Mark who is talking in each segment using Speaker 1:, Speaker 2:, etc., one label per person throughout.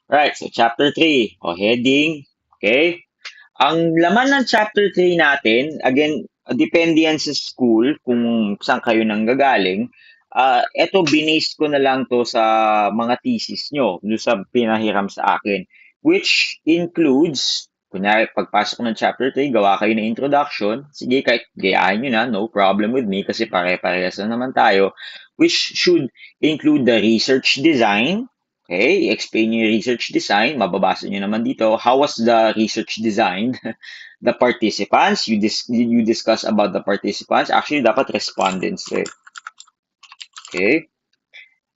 Speaker 1: Right, so chapter 3, o heading, okay? Ang laman ng chapter 3 natin, again, depende yan sa school kung saan kayo nanggagaling. Eto, binase ko na lang to sa mga thesis nyo, doon sa pinahiram sa akin, which includes, kunyari, pagpasok ng chapter 3, gawa kayo ng introduction. Sige, kahit gayahin nyo na, no problem with me kasi pare-parehas na naman tayo, which should include the research design. Okay, explain your research design. Mababasa nyo naman dito. How was the research designed? The participants, you discuss about the participants. Actually, dapat respondents eh. Okay.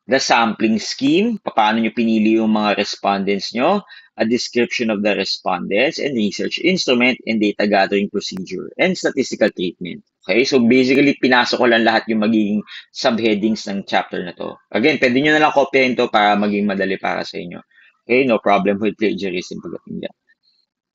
Speaker 1: The sampling scheme, paano nyo pinili yung mga respondents nyo, a description of the respondents, and research instrument and data gathering procedure, and statistical treatment. Okay, so basically, pinasok ko lang lahat yung magiging subheadings ng chapter na to. Again, pwede nyo na lang kopyahin to para maging madali para sa inyo. Okay, no problem with plagiarism pagdating dyan.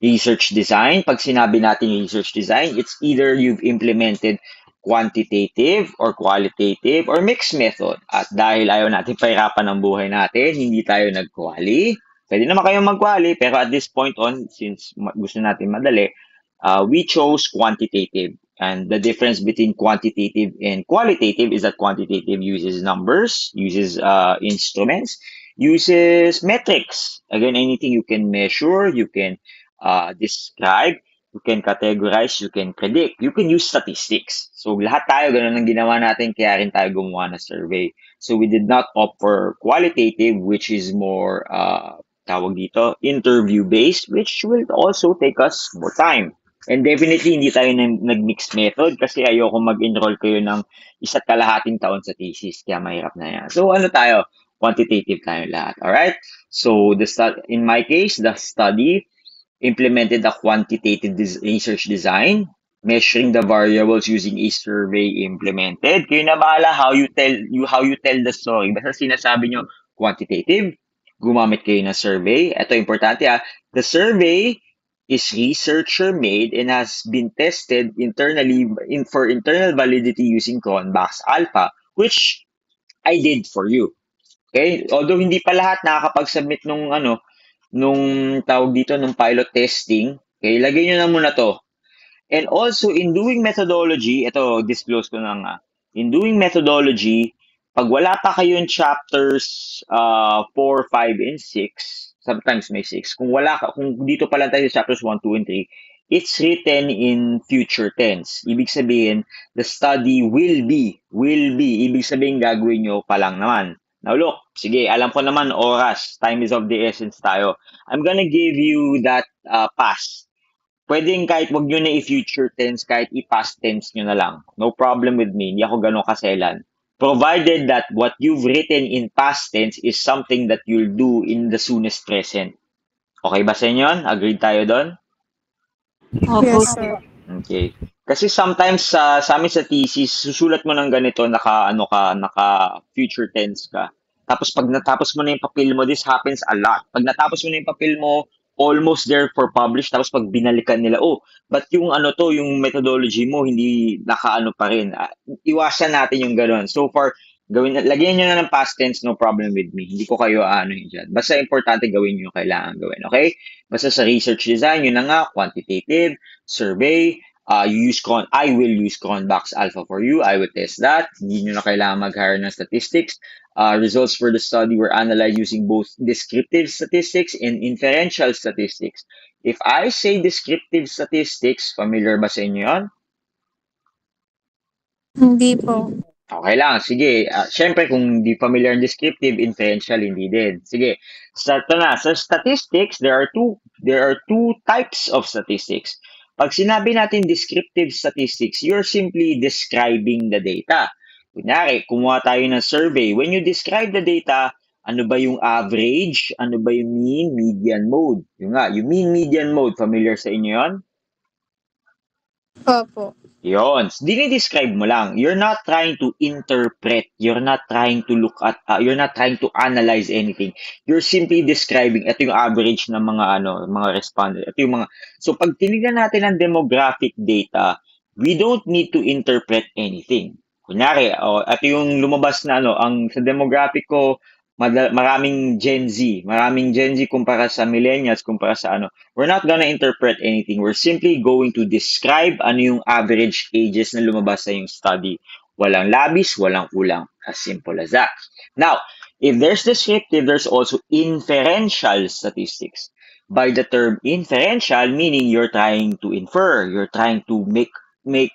Speaker 1: Research design, pag sinabi natin research design, it's either you've implemented quantitative or qualitative or mixed method. At dahil ayaw natin pahirapan ng buhay natin, hindi tayo nag-quali. Pwede naman kayong mag-quali, pero at this point on, since gusto natin madali, we chose quantitative. And the difference between quantitative and qualitative is that quantitative uses numbers, uses instruments, uses metrics. Again, anything you can measure, you can describe, you can categorize, you can predict, you can use statistics. So lahat tayo ganun ang ginawa natin kaya rin tayo gumawa ng survey. So we did not opt for qualitative which is more tawag dito, interview-based which will also take us more time. And definitely hindi tayo nag-mixed method kasi ayoko mag-enroll kayo ng isa't kalahating taon sa thesis kaya mahirap na yan. So ano tayo? Quantitative tayo lahat. Alright? So in my case, the study implemented a quantitative research design, measuring the variables using a survey implemented. Kayo na bahala how you tell the story. Basta sinasabi nyo quantitative, gumamit kayo ng survey. Ito importante The survey is researcher made and has been tested internally for internal validity using Cronbach's Alpha, which I did for you. Okay? Although hindi pa lahat nakakapag-submit nung tawag dito, nung pilot testing. Okay, lagay nyo na muna to. And also, in doing methodology, ito, disclose ko na nga. In doing methodology, pag wala pa kayong chapters 4, 5, and 6, sometimes may 6, kung dito pa lang tayo sa chapters 1, 2, and 3, it's written in future tense. Ibig sabihin, the study will be. Ibig sabihin, gagawin nyo pa lang naman. Now look, sige, alam ko naman oras, time is of the essence tayo. I'm gonna give you that pass. Pwedeng kahit wag nyo na i-future tense, kahit i-past tense nyo na lang. No problem with me. Hindi ako ganun kaselan. Provided that what you've written in past tense is something that you'll do in the soonest present. Okay ba sa inyo yun? Agreed tayo doon?
Speaker 2: Opo,
Speaker 3: Yes,
Speaker 2: sir.
Speaker 3: sir.
Speaker 1: Okay. Kasi sometimes sa amin sa thesis, susulat mo ng ganito, naka future tense ka. Tapos pag natapos mo na yung papel mo, this happens a lot. Pag natapos mo na yung papel mo, almost there for publish, tapos pag binalikan nila, oh, but yung yung methodology mo, hindi nakaano pa rin. Iwasan natin yung gano'n. So far, lagyan nyo na ng past tense, no problem with me. Hindi ko kayo dyan. Basta importante gawin nyo yung kailangan gawin, okay? Basta sa research design, yun na nga, quantitative, survey, I will use Cronbach's Alpha for you. I will test that. Hindi nyo na kailangan mag-hire ng statistics. Results for the study were analyzed using both descriptive statistics and inferential statistics. If I say descriptive statistics, familiar ba sa inyo yun?
Speaker 3: Hindi po.
Speaker 1: Okay lang, sige. Syempre, kung hindi familiar ng descriptive, inferential, hindi din. Sige, start na. Sa statistics, there are two types of statistics. Pag sinabi natin descriptive statistics, you're simply describing the data. Kunyari, kumuha tayo ng survey. When you describe the data, ano ba yung average? Ano ba yung mean, median, mode? Yung mean, median, mode, familiar sa inyo yun?
Speaker 3: Opo.
Speaker 1: Yun. Dinidescribe mo lang. You're not trying to interpret. You're not trying to you're not trying to analyze anything. You're simply describing, ito yung average ng mga respondent. Ito yung so pag tinignan natin ang demographic data, we don't need to interpret anything. Kunyari, ito yung lumabas na sa demographic ko, maraming Gen Z kumpara sa millennials, kumpara sa ano. We're not gonna interpret anything. We're simply going to describe ano yung average ages na lumabas sa yung study. Walang labis, walang kulang. As simple as that. Now, if there's descriptive, there's also inferential statistics. By the term inferential, meaning you're trying to infer, you're trying to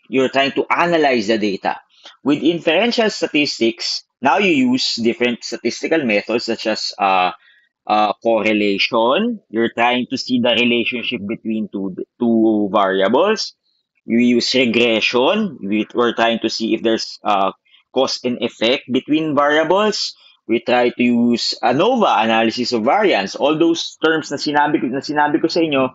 Speaker 1: you're trying to analyze the data. With inferential statistics, now you use different statistical methods such as correlation. You're trying to see the relationship between two variables. You use regression. We're trying to see if there's cause and effect between variables. We try to use ANOVA, analysis of variance. All those terms na sinabi ko sa inyo,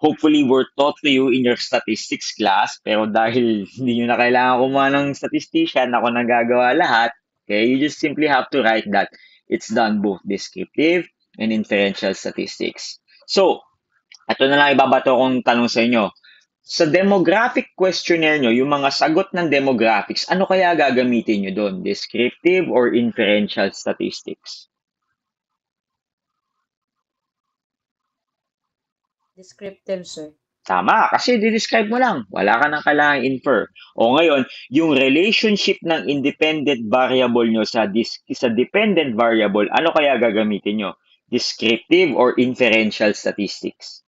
Speaker 1: hopefully were taught to you in your statistics class. Pero dahil hindi nyo na kailangan kumuha ng statistician, ako nagagawa lahat. Okay, you just simply have to write that it's done both descriptive and inferential statistics. So, ito na lang ibabato kong tanong sa inyo. Sa demographic questionnaire nyo, yung mga sagot ng demographics, ano kaya gagamitin nyo doon? Descriptive or inferential statistics?
Speaker 2: Descriptive, sir.
Speaker 1: Tama, kasi di-describe mo lang. Wala ka nang kailangang infer. O ngayon, yung relationship ng independent variable nyo sa dependent variable, ano kaya gagamitin nyo? Descriptive or inferential statistics?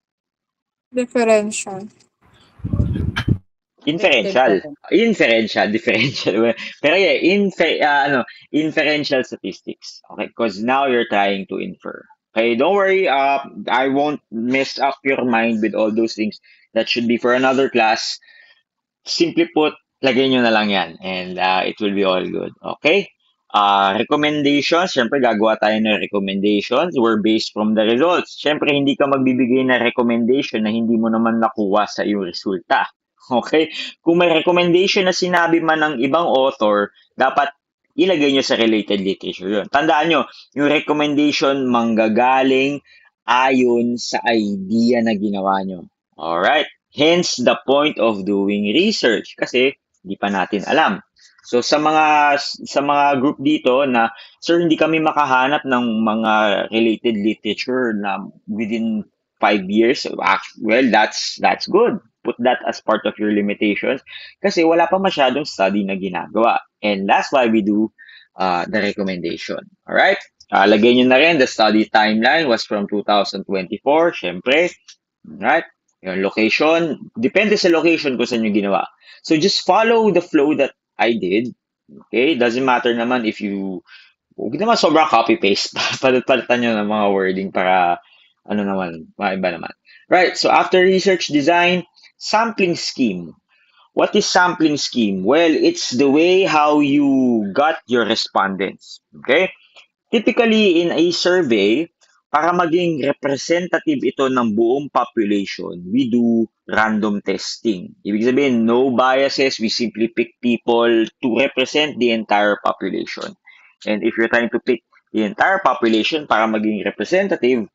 Speaker 3: Differential.
Speaker 1: Inferential. Differential. Pero yeah, inferential statistics. Okay, because now you're trying to infer. Okay, don't worry. I won't mess up your mind with all those things. That should be for another class. Simply put, lagay nyo na lang yan and it will be all good. Okay? Recommendations, syempre gagawa tayo ng recommendations. We're based from the results. Syempre, hindi ka magbibigay ng recommendation na hindi mo naman nakuha sa iyong resulta. Okay? Kung may recommendation na sinabi man ng ibang author, dapat ilagay nyo sa related literature yun. Tandaan nyo, yung recommendation manggagaling ayon sa idea na ginawa nyo. Alright? Hence the point of doing research kasi hindi pa natin alam. So sa mga group dito na sir hindi kami makahanap ng mga related literature na within 5 years, well that's good. Put that as part of your limitations kasi wala pa masyadong study na ginagawa. And that's why we do the recommendation. Alright? Lagay nyo na rin, the study timeline was from 2024, syempre. Alright? Yung location, depende sa location kung saan nyo ginawa. So just follow the flow that I did. Okay? Doesn't matter naman if huwag naman sobrang copy-paste. Palit-palitan nyo ng mga wording para maiba naman. Right, so after research design, sampling scheme. What is sampling scheme? Well, it's the way how you got your respondents. Okay? Typically, in a survey, para maging representative ito ng buong population, we do random testing. Ibig sabihin, no biases, we simply pick people to represent the entire population. And if you're trying to pick the entire population para maging representative,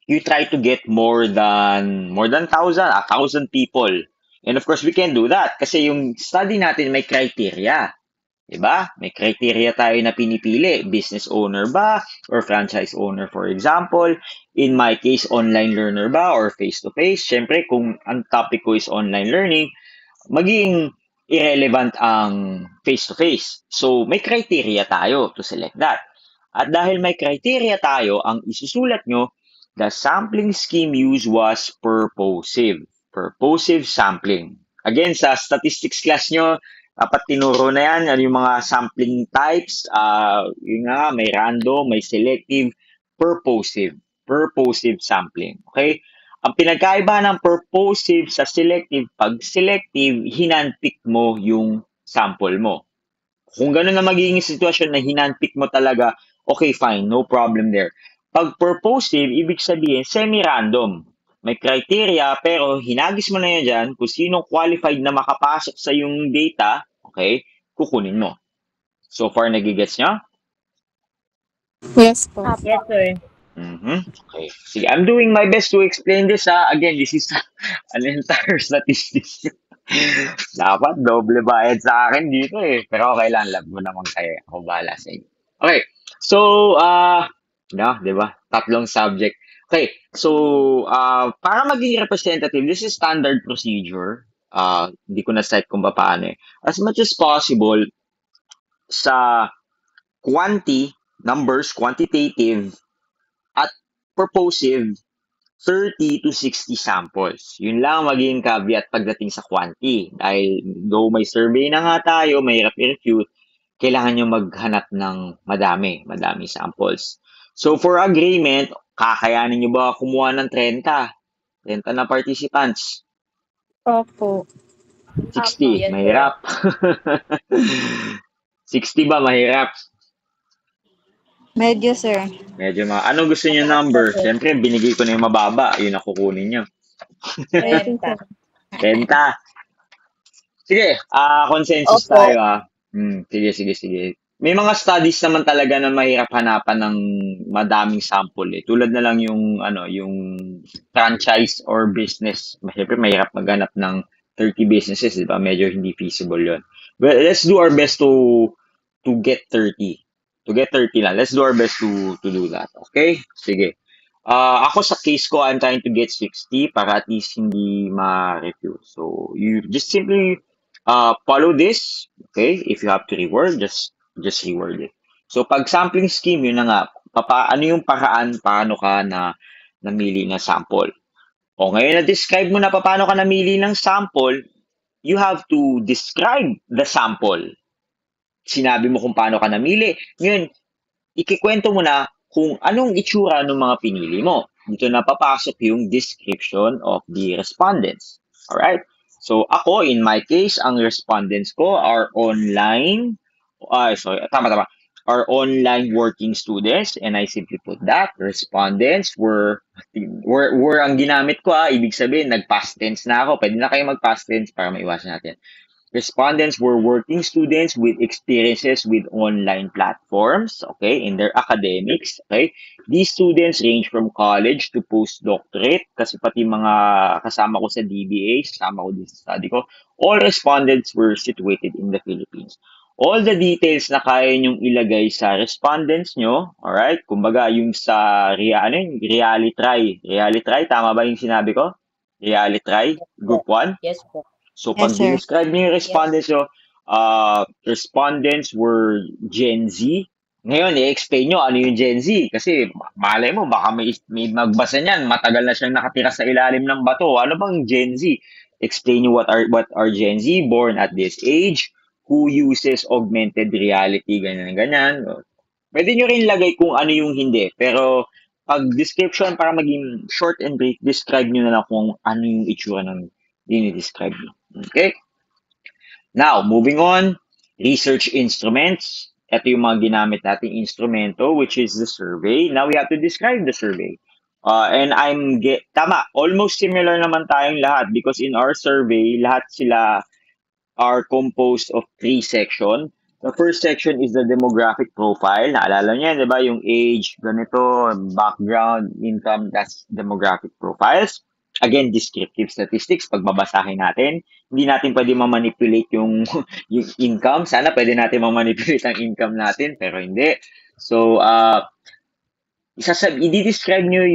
Speaker 1: you try to get more than 1,000 people. And of course, we can do that kasi yung study natin may criteria. Diba? May criteria tayo na pinipili. Business owner ba? Or franchise owner, for example. In my case, online learner ba? Or face-to-face? Siyempre, kung ang topic ko is online learning, maging irrelevant ang face-to-face. So, may criteria tayo to select that. At dahil may criteria tayo, ang isusulat nyo, the sampling scheme used was purposive. Purposive sampling. Again, sa statistics class nyo, dapat tinuro na yan, yung mga sampling types, yun nga, may random, may selective, purposive sampling. Okay? Ang pinagkaiba ng purposive sa selective, pag selective, hinandpick mo yung sample mo. Kung gano'n na magiging sitwasyon na hinandpick mo talaga, okay, fine, no problem there. Pag purposive, ibig sabihin, semi-random. May criteria, pero hinagis mo na yan dyan, kung sinong qualified na makapasok sa yung data, okay, kukunin mo. So far, nagigets nyo?
Speaker 3: Yes po.
Speaker 2: Yes, sir.
Speaker 1: Okay. Sige, I'm doing my best to explain this. Again, this is an entire statistics. Dapat doble bayad sa akin dito eh. Pero okay lang, love mo naman kayo. Ako bahala sa inyo. Okay. So, no, di ba? Tatlong subject. Okay, so, para maging representative, this is standard procedure. Hindi ko na-set kung paano eh. As much as possible, sa numbers, quantitative, at purposive, 30 to 60 samples. Yun lang ang magiging caveat pagdating sa quanti. Dahil though may survey na nga tayo, mahirap i-refute, kailangan nyo maghanap ng madami samples. So for agreement, kakayanin nyo ba kumuha ng 30? 30 na participants.
Speaker 3: Opo.
Speaker 1: 60,
Speaker 2: Yes, sir.
Speaker 1: mahirap. 60 ba mahirap?
Speaker 3: Medyo, sir.
Speaker 1: Medyo anong gusto nyo number? Siyempre, binigay ko na yung mababa. Yun ang kukunin nyo.
Speaker 3: 30,
Speaker 2: 30.
Speaker 3: sir.
Speaker 1: 30. Sige, consensus
Speaker 2: Opo.
Speaker 1: tayo sige. May mga studies naman talaga na mahirap hanapan ng madaming sample eh. Tulad na lang yung franchise or business. Siyempre mahirap maghanap ng 30 businesses, di ba? Medyo hindi feasible yun. But let's do our best to get 30. To get 30 lang. Let's do our best to do that. Okay? Sige. Ako sa case ko, I'm trying to get 60 para at least hindi ma-refuse. So, you just simply follow this. Okay? If you have to reword, just reword it. So, pag sampling scheme, yun na nga. Ano yung paraan, paano ka namili na sample? O ngayon na-describe mo na paano ka namili ng sample, you have to describe the sample. Sinabi mo kung paano ka namili. Ngayon, ikikwento mo na kung anong itsura ng mga pinili mo. Dito na papasok yung description of the respondents. Alright? So, ako, in my case, ang respondents ko are online, are online working students, and I simply put that. Respondents were ang ginamit ko ibig sabihin, nag-past tense na ako. Pwede na kayo mag-past tense para maiwasan natin. Respondents were working students with experiences with online platforms, okay, in their academics, okay. These students range from college to postdoctorate, kasi pati mga kasama ko sa DBA, kasama ko din sa study ko, all respondents were situated in the Philippines. All the details na kaya nyong ilagay sa respondents nyo, alright, kumbaga yung sa Realitry, tama ba yung sinabi ko? Realitry, group 1?
Speaker 2: Yes po.
Speaker 1: So,
Speaker 3: Yes,
Speaker 1: pag
Speaker 3: sir.
Speaker 1: describe niyo yung respondents nyo, respondents were Gen Z. Ngayon, i-explain nyo ano yung Gen Z. Kasi, malay mo, baka may magbasa niyan, matagal na siyang nakatira sa ilalim ng bato. Ano bang Gen Z? Explain nyo what are Gen Z, born at this age, who uses augmented reality, ganyan. Pwede nyo rin lagay kung ano yung hindi. Pero, pag description, para maging short and brief, describe nyo na lang kung ano yung itsura ng dinidescribe nyo. Okay? Now, moving on, research instruments. Ito yung mga ginamit nating instrumento, which is the survey. Now, we have to describe the survey. And tama, almost similar naman tayong lahat because in our survey, lahat sila are composed of 3 sections. The first section is the demographic profile. Naalala niyo, di ba? Yung age, ganito, background, income, that's demographic profiles. Again, descriptive statistics, pag babasahin natin. Hindi natin pwede ma-manipulate yung income. Sana pwede natin ma-manipulate ang income natin, pero hindi. So, i-describe nyo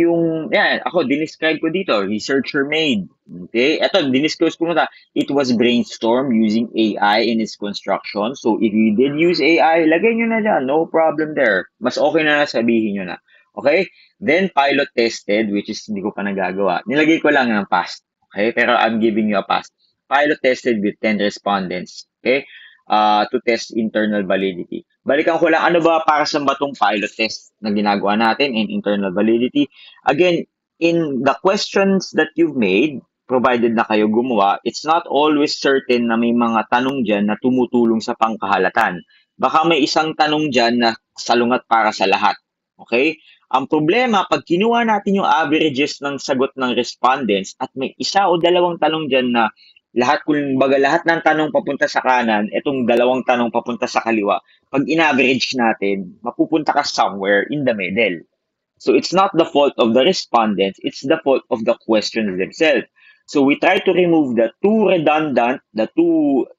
Speaker 1: ako, dinescribe ko dito, researcher made. Okay? Ito, dinisclose ko muna. It was brainstormed using AI in its construction. So, if you did use AI, lagay nyo na dyan. No problem there. Mas okay na sabihin nyo na. Okay? Then, pilot tested, which is hindi ko pa nagagawa. Nilagay ko lang ng past. Okay? Pero I'm giving you a past. Pilot tested with 10 respondents. Okay? To test internal validity. Balikan ko lang, ano ba para sa batong pilot test na ginagawa natin in internal validity? Again, in the questions that you've made, provided na kayo gumawa, it's not always certain na may mga tanong dyan na tumutulong sa pangkahalatan. Baka may isang tanong dyan na salungat para sa lahat. Okay? Ang problema, pag kinuha natin yung averages ng sagot ng respondents at may isa o dalawang tanong dyan na lahat ng tanong papunta sa kanan, itong dalawang tanong papunta sa kaliwa, pag in-average natin, mapupunta ka somewhere in the middle. So it's not the fault of the respondents, it's the fault of the questions themselves. So we try to remove the too redundant, the too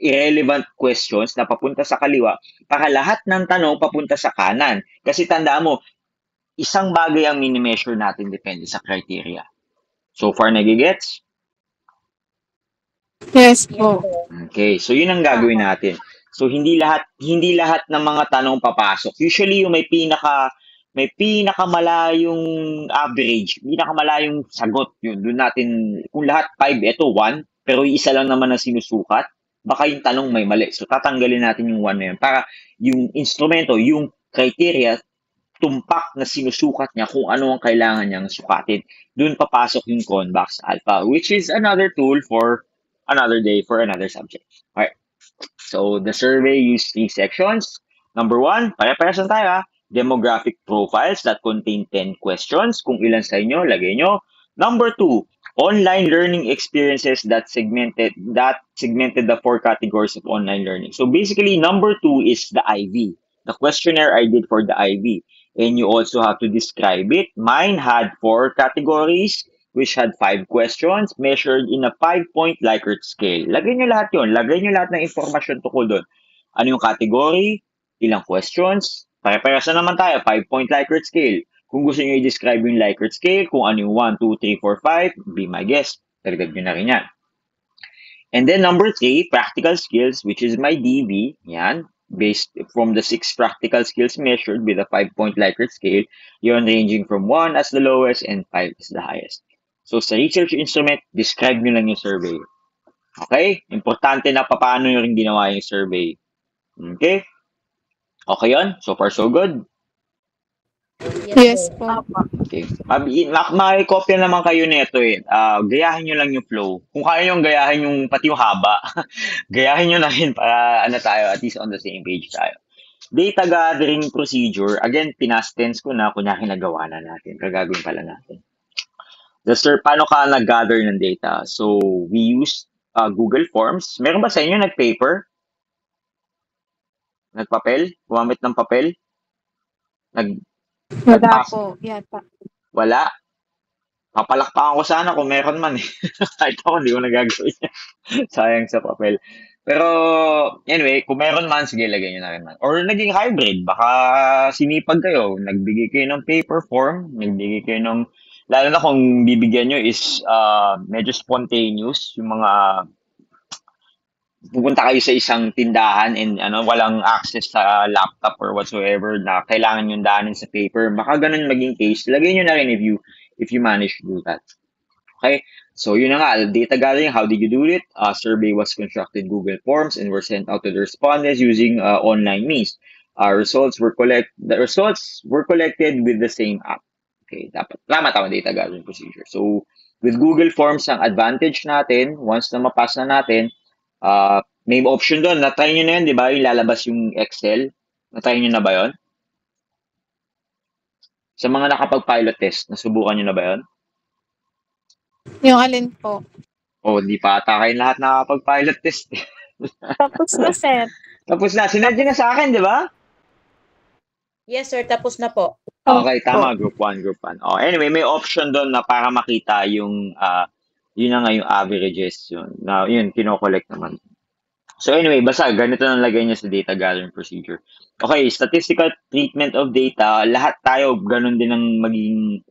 Speaker 1: irrelevant questions na papunta sa kaliwa para lahat ng tanong papunta sa kanan. Kasi tandaan mo, isang bagay ang mini-measure natin depende sa criteria. So far, nagigets?
Speaker 3: Yes
Speaker 2: Yes
Speaker 3: po.
Speaker 2: po.
Speaker 1: Okay, so yun ang gagawin natin. So hindi lahat ng mga tanong papasok. Usually yung may pinakamalayong average, pinakamalayong sagot yun. Doon natin kung lahat 5 ito 1, pero yung isa lang naman ang sinusukat, baka yung tanong may mali. So tatanggalin natin yung 1 na yun para yung instrumento, yung criteria tumpak na sinusukat niya kung ano ang kailangan niyang sukatin. Doon papasok yung Convax Alpha, which is another tool for another day for another subject. Alright. So the survey used 3 sections. Number 1, pare-parehas lang tayo. Demographic profiles that contain 10 questions. Kung ilan sa inyo, lagay nyo. Number 2, online learning experiences that segmented the 4 categories of online learning. So basically, number 2 is the IV, the questionnaire I did for the IV. And you also have to describe it. Mine had 4 categories, which had 5 questions measured in a 5-point Likert scale. Lagay nyo lahat yun. Lagay nyo lahat ng informasyon tukol doon. Ano yung category? Ilang questions? Pare-parehas na naman tayo. 5-point Likert scale. Kung gusto nyo i-describe yung Likert scale, kung ano yung 1, 2, 3, 4, 5, be my guest. Dagdag nyo na rin yan. And then number 3, practical skills, which is my DV. Yan. Based from the 6 practical skills measured with a 5-point Likert scale, yun ranging from 1 as the lowest and 5 as the highest. So sa research instrument, describe nyo lang yung survey. Okay? Importante na paano nyo rin ginawa yung survey. Okay? Okay yun? So far, so good?
Speaker 3: Yes
Speaker 2: sir.
Speaker 3: po.
Speaker 1: Okay. Makikopya naman kayo nito eh. Gayahin nyo lang yung flow. Kung kaya nyo gayahin yung pati yung haba, gayahin nyo na rin para tayo, at least on the same page tayo. Data gathering procedure, again, pinas tense ko na, kunyari nagawa na natin. Kagagawin pala natin. Paano ka nag-gather ng data? So, we use Google Forms. Meron ba sa inyo nag-paper? Nagpapel? Gumamit ng papel?
Speaker 3: Wala
Speaker 1: Nagpas?
Speaker 3: po. Yata.
Speaker 1: Wala? Papalakpakan ko sana kung meron man eh. Kahit ako, hindi ko nagagawin. Sayang sa papel. Pero, anyway, kung meron man, sige, lagay nyo na rin man. Or naging hybrid, baka sinipag kayo. Nagbigay kayo ng paper form, nagbigay kayo ng, lalo na kung bibigyan nyo is medyo spontaneous, yung mga pupunta kayo sa isang tindahan and walang access sa laptop or whatsoever na kailangan yung daanin sa paper. Baka ganun maging case. Lagay nyo na rin if you manage to do that. Okay? So, yun na nga. Data gathering, how did you do it? Survey was constructed Google Forms and were sent out to the respondents using online means. The results were collected with the same app. Okay, tama data gathering procedure. So, with Google Forms, ang advantage natin, once na mapasa na natin, may option doon. Na-try nyo na yun, di ba? Yung lalabas yung Excel. Na-try nyo na ba yun? Sa mga nakapag-pilot test, nasubukan nyo na ba yun?
Speaker 3: Yung alin po?
Speaker 1: Di pa ata kayo lahat nakapag-pilot test.
Speaker 3: Tapos na, sir.
Speaker 1: Tapos na. Sinadya na sa akin, di ba?
Speaker 2: Yes, sir. Tapos na po.
Speaker 1: Okay, tama. Group 1, Group 1. Anyway, may option doon na para makita yung, yun na nga yung averages. Yun, kinokollect naman. So anyway, basta ganito nang lagay niya sa data gathering procedure. Okay, statistical treatment of data, lahat tayo ganun din ang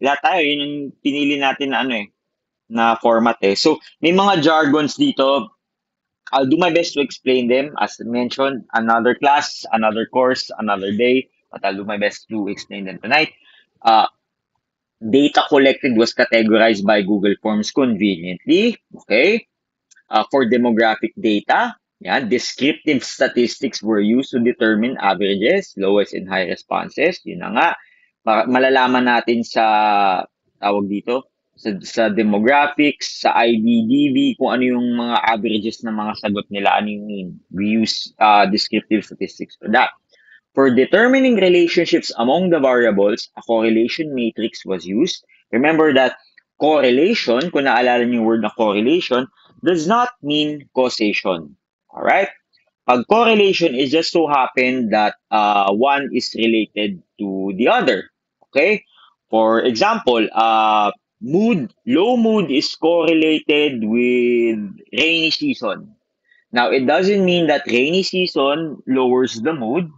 Speaker 1: lahat tayo yun ang pinili natin na na format eh. So may mga jargons dito. I'll do my best to explain them. As mentioned, another class, another course, another day, but I'll do my best to explain them tonight. Data collected was categorized by Google Forms conveniently. Okay. For demographic data, descriptive statistics were used to determine averages, lowest and high responses. Yun na nga. Malalaman natin sa tawag dito, sa demographics, sa IBDB, kung ano yung mga averages ng mga sagot nila, ano yung mean. We use descriptive statistics for that. For determining relationships among the variables, a correlation matrix was used. Remember that correlation, kung naalala niyo yung word na correlation, does not mean causation. Alright? Pag correlation is just so happen that one is related to the other. Okay? For example, low mood is correlated with rainy season. Now, it doesn't mean that rainy season lowers the mood.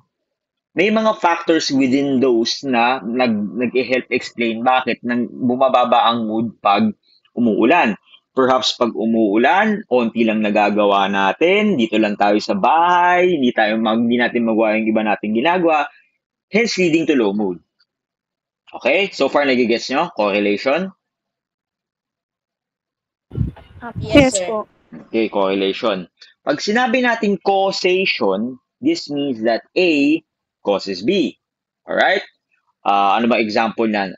Speaker 1: May mga factors within those na nag-help explain bakit bumababa ang mood pag umuulan. Perhaps pag umuulan, onti lang nagagawa natin, dito lang tayo sa bahay, hindi natin magawa yung iba nating ginagawa, hence leading to low mood. Okay? So far, nagigets nyo? Correlation?
Speaker 3: Yes
Speaker 2: sir.
Speaker 3: po.
Speaker 1: Okay, correlation. Pag sinabi natin causation, this means that A causes B. Alright? Ano ba example nan?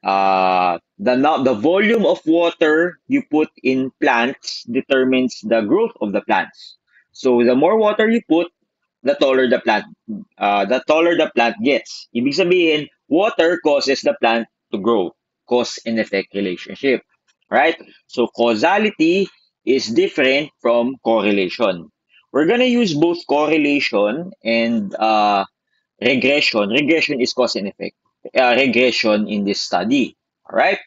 Speaker 1: The volume of water you put in plants determines the growth of the plants. So the more water you put, the taller the plant gets. Ibig sabihin, water causes the plant to grow. Cause and effect relationship. Right? So causality is different from correlation. We're gonna use both correlation and regression. Regression is cause and effect. Regression in this study. Alright?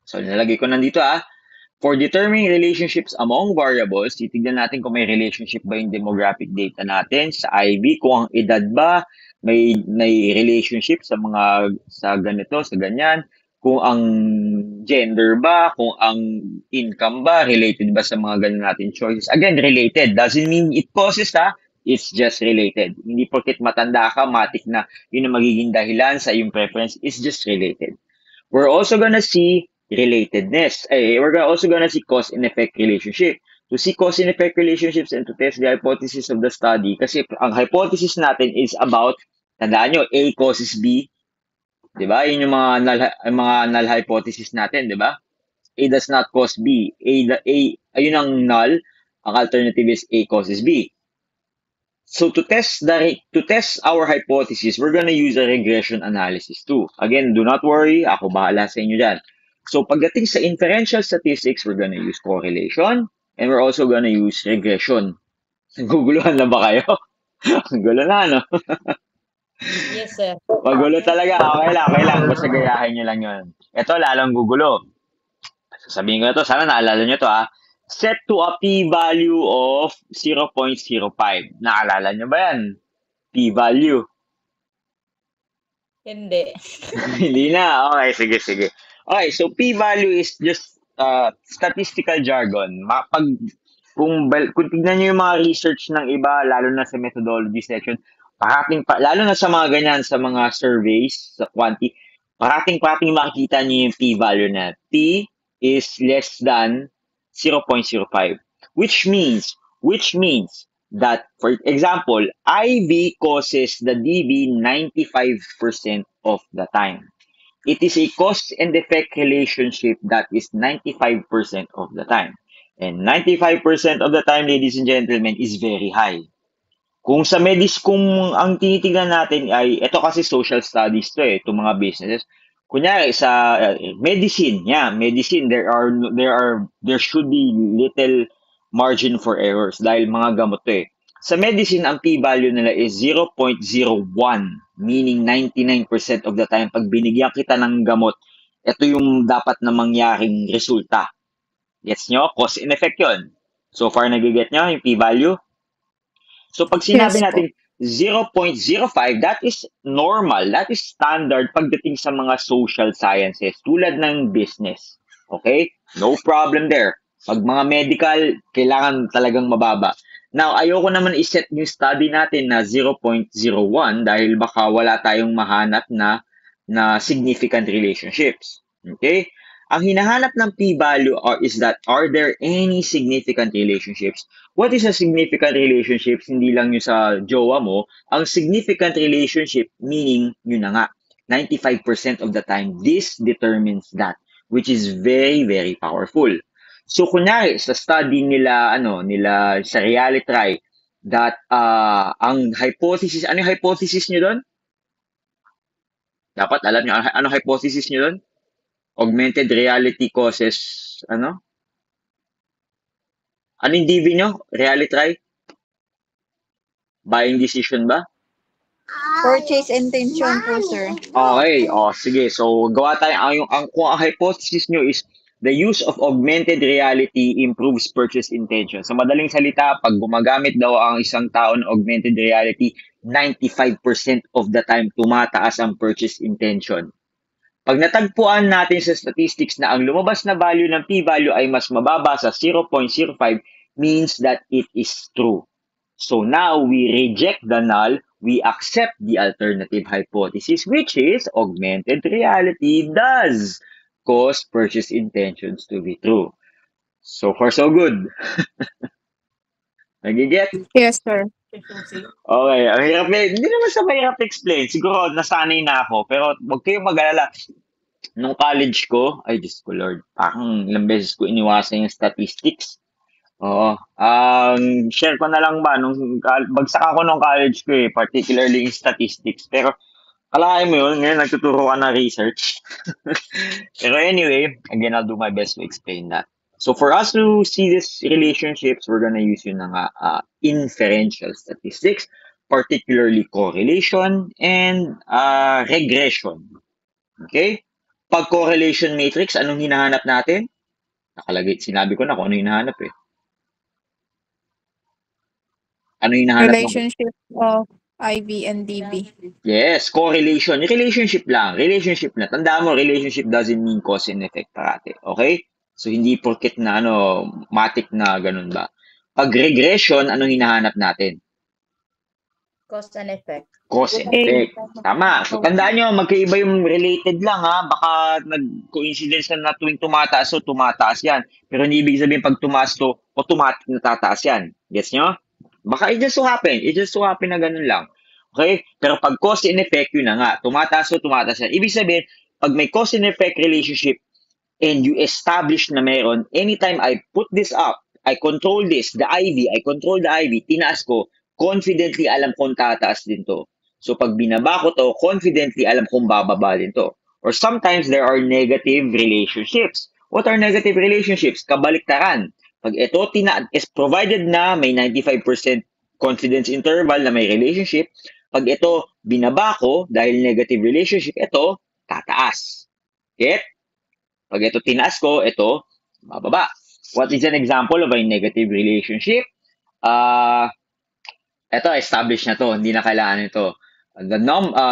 Speaker 1: So, nilagay ko nandito For determining relationships among variables, titignan natin kung may relationship ba yung demographic data natin sa IB, kung ang edad ba may relationship sa ganito, sa ganyan, kung ang gender ba, kung ang income ba, related ba sa mga ganyan natin choices. Again, related. Doesn't mean it causes it's just related. Hindi porket matanda ka, matik na yun ang magiging dahilan sa iyong preference, it's just related. We're also gonna see relatedness. We're also gonna see cause and effect relationship. To see cause and effect relationships and to test the hypothesis of the study, kasi ang hypothesis natin is about, tandaan nyo, A causes B. Diba? Yun yung mga null hypothesis natin, diba? A does not cause B. Ayun ang null. Ang alternative is A causes B. So to test our hypothesis, we're gonna use a regression analysis too. Again, do not worry, ako bahala sa inyo dyan. So pagdating sa inferential statistics, we're gonna use correlation and we're also gonna use regression. Guguluhan na ba kayo? Ang gulo na, no?
Speaker 2: Yes, sir.
Speaker 1: Magulo talaga. Okay lang. Basta gayahin nyo lang yun. Ito, lalong gugulo. Sasabihin ko na to, sana naalala nyo to Set to a p-value of 0.05. Naalala nyo ba yan? P-value.
Speaker 2: Hindi.
Speaker 1: Hindi na. Okay, sige. Okay, so p-value is just statistical jargon. Kung tignan nyo yung mga research ng iba, lalo na sa methodology section, lalo na sa mga ganyan, sa mga surveys, sa quanti, parating makikita nyo yung p-value na p is less than 0.05. Which means that, for example, IV causes the DB 95% of the time. It is a cause and effect relationship that is 95% of the time. And 95% of the time, ladies and gentlemen, is very high. Kung ang tinitingnan natin ay, ito kasi social studies to itong mga businesses. Kunyari sa medicine, there should be little margin for errors dahil mga gamot to Sa medicine, ang p-value nila is 0.01, meaning 99% of the time pag binigyan kita ng gamot, ito yung dapat na mangyaring resulta. Gets nyo? Cause and effect yun. So far, nagiget nyo yung p-value? So pag sinabi natin 0.05, that is normal, that is standard pagdating sa mga social sciences, tulad ng business. Okay? No problem there. Pag mga medical, kailangan talagang mababa. Now, ayoko naman iset yung study natin na 0.01 dahil baka wala tayong mahanap na significant relationships. Okay? Ang hinahanap ng p-value is that, are there any significant relationships? What is a significant relationship? Hindi lang yung sa jowa mo. Ang significant relationship, meaning, yun na nga, 95% of the time, this determines that, which is very, very powerful. So, kunyari, sa study nila sa Realitry, that ang hypothesis, ano yung hypothesis nyo doon? Dapat alam nyo, ano hypothesis nyo doon? Augmented reality causes, ano yung DB nyo? Realitry? Buying decision ba?
Speaker 3: Purchase intention po, sir.
Speaker 1: Okay. Sige. So, gawa tayo. Kung ang hypothesis nyo is The use of augmented reality improves purchase intention. Sa madaling salita, pag gumagamit daw ang isang tao ng augmented reality, 95% of the time tumataas ang purchase intention. Pag natagpuan natin sa statistics na ang lumabas na value ng p-value ay mas mababa sa 0.05 means that it is true. So now we reject the null, we accept the alternative hypothesis, which is augmented reality does cause purchase intentions to be true. So far, so good. Nagiget?
Speaker 3: Yes, sir.
Speaker 1: Okay, ang hirap hindi naman sa mahirap explain. Siguro nasanay na ako, pero huwag kayong mag-alala. Nung college ko, ay Diyos ko Lord, parang ilang beses ko iniwasan yung statistics. Oo. Share ko na lang ba, bagsak ako nung college ko particularly in statistics. Pero kalahin mo yun, ngayon nagtuturo ka na research. Pero anyway, again, I'll do my best to explain that. So for us to see these relationships, we're gonna use yun ng inferential statistics, particularly correlation and regression. Okay? Pag correlation matrix, anong hinahanap natin? Nakalagay, sinabi ko na kung ano hinahanap Ano hinahanap ng
Speaker 3: Relationship of IV and DB.
Speaker 1: Yes, correlation. Relationship lang. Relationship na. Tandaan mo, relationship doesn't mean cause and effect parati. Okay? So, hindi porket na matik na ganun ba. Pag regression, anong hinahanap natin?
Speaker 2: Cause and effect.
Speaker 1: Cause and effect. Tama. So, tandaan nyo, magkaiba yung related lang ha. Baka nag-coincidence na tuwing tumataas o tumataas yan. Pero hindi ibig sabihin pag tumaas to, automatic na tataas yan. Gets nyo? Baka it just so happen. It just so happen na ganun lang. Okay? Pero pag cause and effect, yun na nga. Tumataas o tumataas yan. Ibig sabihin, pag may cause and effect relationship and you establish na meron, anytime I put this up, I control this, the IV, I control the IV, tinaas ko, confidently alam kong tataas din to. So pag binaba ko to, confidently alam kong bababa din to. Or sometimes there are negative relationships. What are negative relationships? Kabaliktaran. Pag ito, is provided na may 95% confidence interval na may relationship, pag ito binaba ko dahil negative relationship, ito tataas. Get? Pag ito tinaas ko, ito bababa. What is an example of a negative relationship? Ito, established na to. Hindi na kailangan ito. The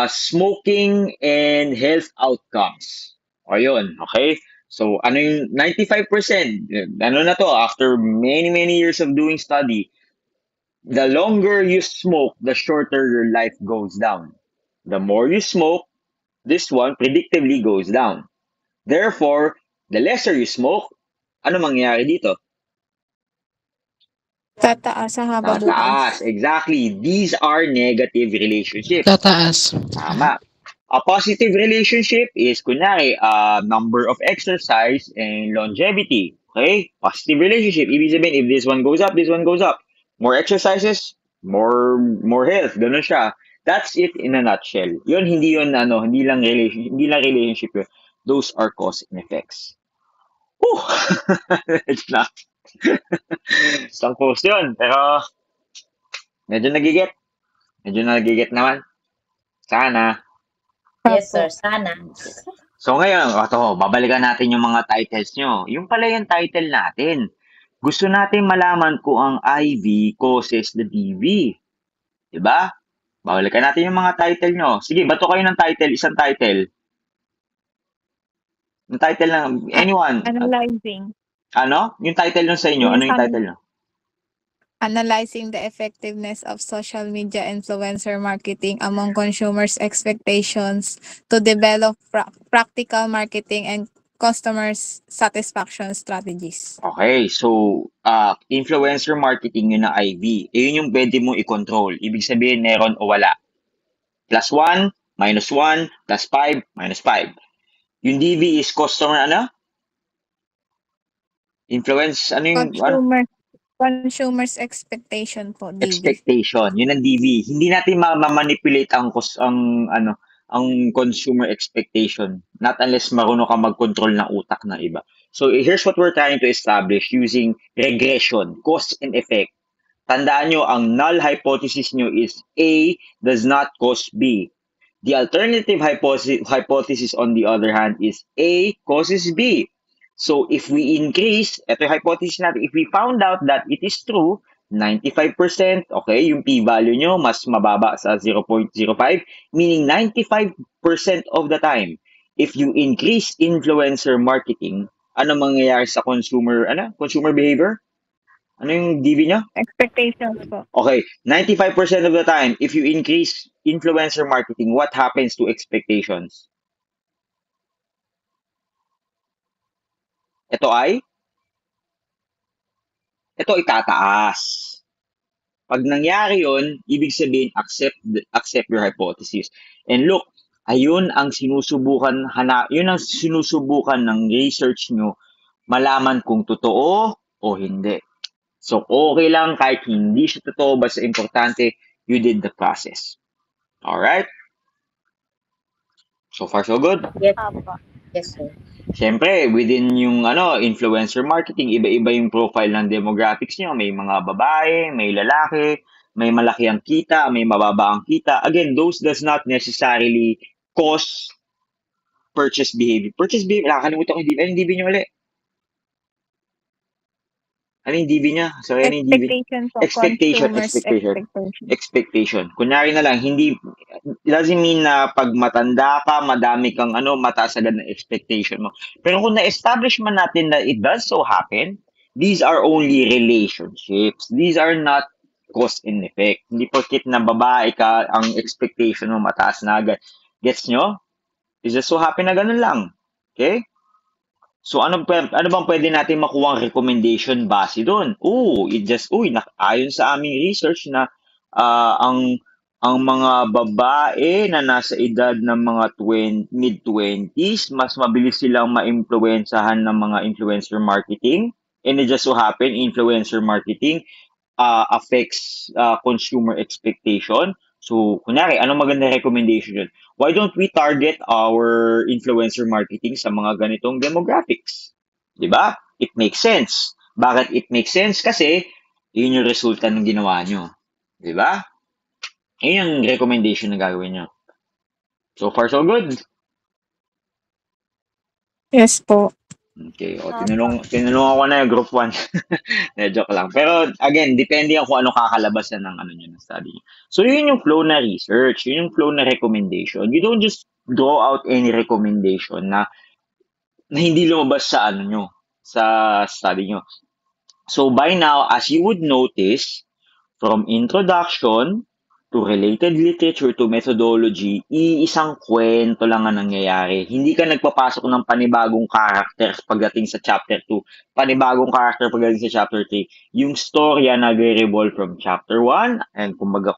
Speaker 1: smoking and health outcomes. O yun, okay? So, ano yung 95%? Ano na to? After many, many years of doing study, the longer you smoke, the shorter your life goes down. The more you smoke, this one predictably goes down. Therefore, the lesser you smoke, ano mangyayari dito?
Speaker 3: Tataas sa haba
Speaker 1: Tataas.
Speaker 3: buhay.
Speaker 1: Exactly. These are negative relationships.
Speaker 4: Tataas.
Speaker 1: Tama. A positive relationship is, kunyari, number of exercise and longevity. Okay? Positive relationship. Ibig sabihin, if this one goes up, this one goes up. More exercises, more health. Ganun siya. That's it in a nutshell. Yun, hindi lang relationship yun. Those are cause and effects. Whew! It's not. Isang post yun. Pero, medyo nagigit. Naman. Sana.
Speaker 2: Yes, sir. Sana.
Speaker 1: So ngayon, babalikan natin yung mga titles nyo. Yung pala yung title natin. Gusto natin malaman kung ang IV causes the DV. Diba? Babalikan natin yung mga title nyo. Sige, bato kayo ng title, isang title. Yung title lang, anyone.
Speaker 3: Analyzing.
Speaker 1: Ano? Yung title nyo sa inyo, ano yung title nyo?
Speaker 3: Analyzing the effectiveness of social media influencer marketing among consumers' expectations to develop practical marketing and customers' satisfaction strategies.
Speaker 1: Okay, so influencer marketing yun na IV. Yun yung pwede mo i-control. Ibig sabihin, meron o wala. +1, -1, +5, -5. Yung DV is customer Influence, ano yung
Speaker 3: Consumer's expectation po, DV.
Speaker 1: expectation? Yun ang DV. Hindi natin ma-manipulate ang consumer expectation. Not unless marunong ka mag-control ng utak ng iba. So here's what we're trying to establish using regression, cause and effect. Tandaan nyo, ang null hypothesis nyo is A does not cause B. The alternative hypothesis on the other hand is A causes B. So if we increase, ito yung hypothesis natin, if we found out that it is true, 95%, okay, yung p-value nyo mas mababa sa 0.05, meaning 95% of the time, if you increase influencer marketing, ano mangyayari sa consumer behavior? Ano yung DB niya?
Speaker 3: Expectations po.
Speaker 1: Okay, 95% of the time, if you increase influencer marketing, what happens to expectations? Ito itataas. Pag nangyari yon, ibig sabihin, accept your hypothesis. And look, yun ang sinusubukan ng research nyo, malaman kung totoo o hindi. So, okay lang kahit hindi siya totoo, basta importante, you did the process. Alright? So far, so good?
Speaker 2: Yes,
Speaker 3: Apo.
Speaker 2: yes, sir.
Speaker 1: Siyempre, within yung influencer marketing, iba-iba yung profile ng demographics nyo. May mga babae, may lalaki, may malaki ang kita, may mababa ang kita. Again, those does not necessarily cause purchase behavior. Purchase behavior, nakakalimutan ko yung DB. Ano yung DB nyo ulit? Ano yung DB niya? Sorry, ano yung DB?
Speaker 3: Expectation po.
Speaker 1: Expectation.
Speaker 3: Consumers expectation.
Speaker 1: Expectation. Kunyari na lang, hindi, it doesn't mean na pag matanda ka, madami kang mataas agad na expectation mo. Pero kung na-establish man natin na it does so happen, these are only relationships. These are not cause and effect. Hindi porkit na babae ka, ang expectation mo mataas na agad. Gets nyo? It just so happen na ganun lang. Okay? So ano bang pwede natin makuhang recommendation base doon? Ayon sa aming research na ang mga babae na nasa edad ng mga mid-20s, mas mabilis silang maimpluwensyahan ng mga influencer marketing. And it just so happen, influencer marketing affects consumer expectation. So, kunyari, anong maganda recommendation yun? Why don't we target our influencer marketing sa mga ganitong demographics? Diba? It makes sense. Bakit it makes sense? Kasi, yun yung resulta ng ginawa nyo. Diba? Yun yung recommendation na gagawin nyo. So far, so good.
Speaker 3: Yes po.
Speaker 1: Okay. Tinanong ako na yung group 1. Joke lang. Pero, again, depende yan kung ano kakalabasan ng nyo, ng study. So, yun yung flow na research. Yun yung flow na recommendation. You don't just draw out any recommendation na hindi lumabas sa nyo, sa study nyo. So, by now, as you would notice, from introduction to related literature to methodology, iisang kwento lang ang nangyayari. Hindi ka nagpapasok ng panibagong character pagdating sa chapter 2, panibagong character pagdating sa chapter 3. Yung storya nagre-revolve from chapter 1, and kumbaga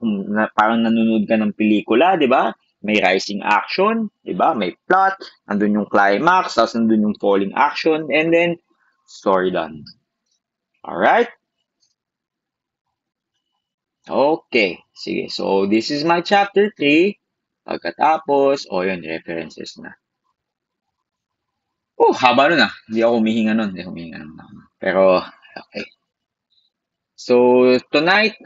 Speaker 1: parang nanonood ka ng pelikula, di ba? May rising action, di ba? May plot, nandun yung climax, tapos nandun yung falling action, and then story done. Alright? Okay, sige. So, this is my chapter 3. Pagkatapos, yun, references na. Haba nun ah. Hindi ako humihinga nun. Pero, okay. So, tonight,